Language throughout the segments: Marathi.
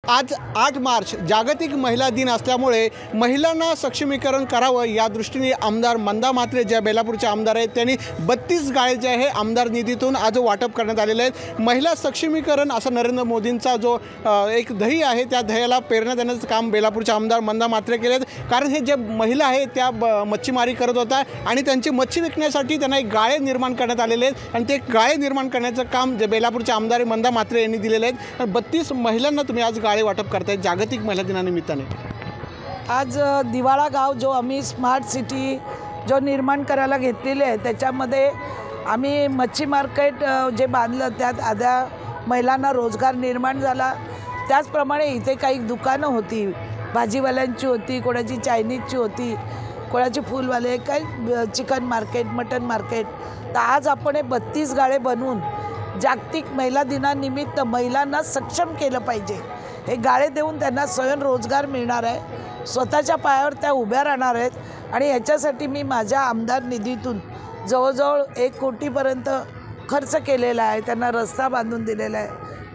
आज 8 मार्च जागतिक महिला दिन असल्यामुळे महिलांना सक्षमीकरण करावं या दृष्टीने आमदार मंदा म्हात्रे ज्या बेलापूरचे आमदार आहेत त्यांनी 32 गाळे जे आहे आमदार निधीतून आज वाटप करण्यात आलेले आहेत। महिला सक्षमीकरण असं नरेंद्र मोदींचा जो एक दही आहे त्या दह्याला प्रेरणा देण्याचं काम बेलापूरचे आमदार मंदा म्हात्रे केलेत। कारण हे जे महिला आहेत त्या मच्छीमारी करत होत्या आणि त्यांची मच्छी विकण्यासाठी त्यांना एक गाळे निर्माण करण्यात आलेले आहेत आणि ते गाळे निर्माण करण्याचं काम जे बेलापूरचे आमदार मंदा म्हात्रे यांनी दिलेले आहेत। 32 महिलांना तुम्ही आज गाळे वाटप करताय जागतिक महिला दिनानिमित्ताने। आज दिवाळा गाव जो आम्ही स्मार्ट सिटी जो निर्माण करायला घेतलेले आहे त्याच्यामध्ये आम्ही मच्छी मार्केट जे बांधलं त्यात आद्या महिलांना रोजगार निर्माण झाला। त्याचप्रमाणे इथे काही दुकानं होती, भाजीवाल्यांची होती, कोणाची चायनीजची होती, कोणाची फुलवाले, काही चिकन मार्केट, मटन मार्केट। तर आज आपण हे 32 गाळे बनवून जागतिक महिला दिनानिमित्त महिलांना सक्षम केलं पाहिजे। हे गाळे देऊन त्यांना स्वयंरोजगार मिळणार आहे, स्वतःच्या पायावर त्या उभ्या राहणार आहेत आणि याच्यासाठी मी माझ्या आमदार निधीतून जवळजवळ 1 कोटीपर्यंत खर्च केलेला आहे। त्यांना रस्ता बांधून दिलेला आहे,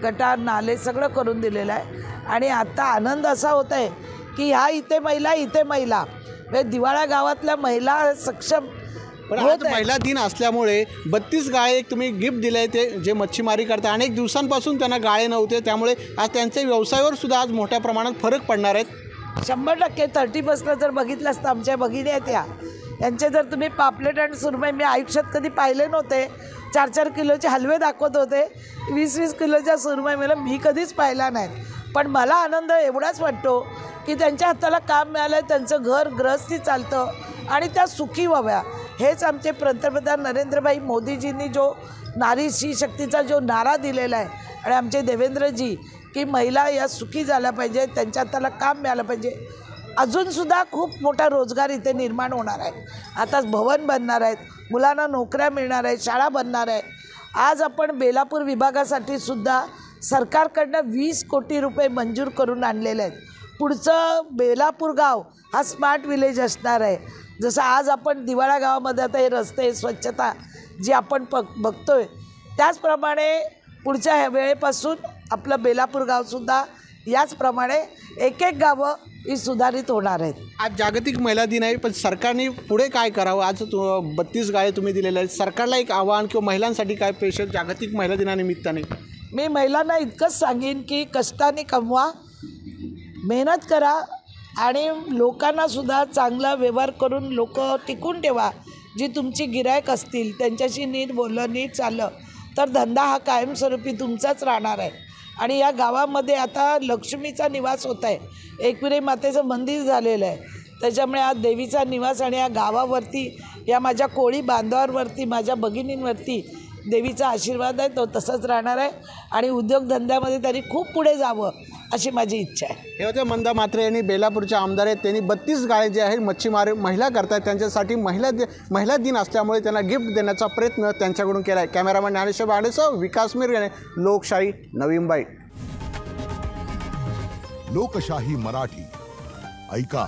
गटार नाले सगळं करून दिलेलं आहे आणि आता आनंद असा होत आहे की ह्या इथे महिला म्हणजे दिवाळा गावातल्या महिला सक्षम। पण आज महिला दिन असल्यामुळे 32 गाळे एक तुम्ही गिफ्ट दिले ते जे मच्छीमारी करतात अनेक दिवसांपासून त्यांना गाळे नव्हते, त्यामुळे आज त्यांच्या व्यवसायावर सुद्धा आज मोठ्या प्रमाणात फरक पडणार आहेत। 100% 30% जर बघितलं असतं आमच्या भगिनी आहेत यांचे जर तुम्ही पापलेट आणि सुरमई मी आयुष्यात कधी पाहिले नव्हते। 4-4 किलोचे हलवे दाखवत होते, 20-20 किलोच्या सुरमई मला मी कधीच पाहिला नाही। पण मला आनंद एवढाच वाटतो की त्यांच्या हाताला काम मिळालं, त्यांचं घर गृहस्थी चालतं आणि त्या सुखी व्हाव्या। हेच आमचे पंतप्रधान नरेंद्रभाई मोदीजींनी जो नारी शक्तीचा जो नारा दिलेला आहे आणि आमचे देवेंद्रजी की महिला या सुखी झाल्या पाहिजे, त्यांच्या हाताला काम मिळालं पाहिजे। अजूनसुद्धा खूप मोठा रोजगार इथे निर्माण होणार आहे। आता भवन बनणार आहेत, मुलांना नोकऱ्या मिळणार आहेत, शाळा बनणार आहे। आज आपण बेलापूर विभागासाठी सुद्धा सरकारकडनं 20 कोटी रुपये मंजूर करून आणलेले आहेत। पुढचं बेलापूर गाव हा स्मार्ट विलेज असणार आहे। जसं आज आपण दिवाळा गावामध्ये आता हे रस्ते स्वच्छता जी आपण बघतोय त्याचप्रमाणे पुढच्या वेळेपासून आपलं बेलापूर गावसुद्धा याचप्रमाणे एक गावं ही सुधारित होणार आहेत। आज जागतिक महिला दिन आहे, पण सरकारने पुढे काय करावं? आज 32 गाळे तुम्ही दिलेले आहेत, सरकारला एक आव्हान किंवा महिलांसाठी काय प्रेशर जागतिक महिला दिनानिमित्ताने? मी महिलांना इतकंच सांगेन की कष्टाने कमवा, मेहनत करा आणि लोकांनासुद्धा चांगला व्यवहार करून लोक टिकून ठेवा। जी तुमची गिरायक असतील त्यांच्याशी नीट बोललं, नीट चाललं तर धंदा हा कायमस्वरूपी तुमचाच राहणार आहे। आणि या गावामध्ये आता लक्ष्मीचा निवास होत आहे, एकविरे मातेचं मंदिर झालेलं आहे, त्याच्यामुळे आज देवीचा निवास आणि या गावावरती या माझ्या कोळी बांधवांवरती माझ्या भगिनींवरती देवीचा आशीर्वाद आहे, तो तसंच राहणार आहे आणि उद्योगधंद्यामध्ये त्यांनी खूप पुढे जावं अशी माझी इच्छा आहे। हे होते मंदा म्हात्रे यांनी बेलापूरचे आमदार आहेत, त्यांनी 32 गाळे जे आहेत मच्छीमार महिला करतात त्यांच्यासाठी महिला दिन असल्यामुळे त्यांना गिफ्ट देण्याचा प्रयत्न त्यांच्याकडून केला आहे। कॅमेरामॅन ज्ञानेश्वर बांडेसह विकास मिरगणे, लोकशाही नवी मुंबई। लोकशाही मराठी ऐका,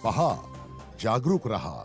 पहा, जागरूक रहा।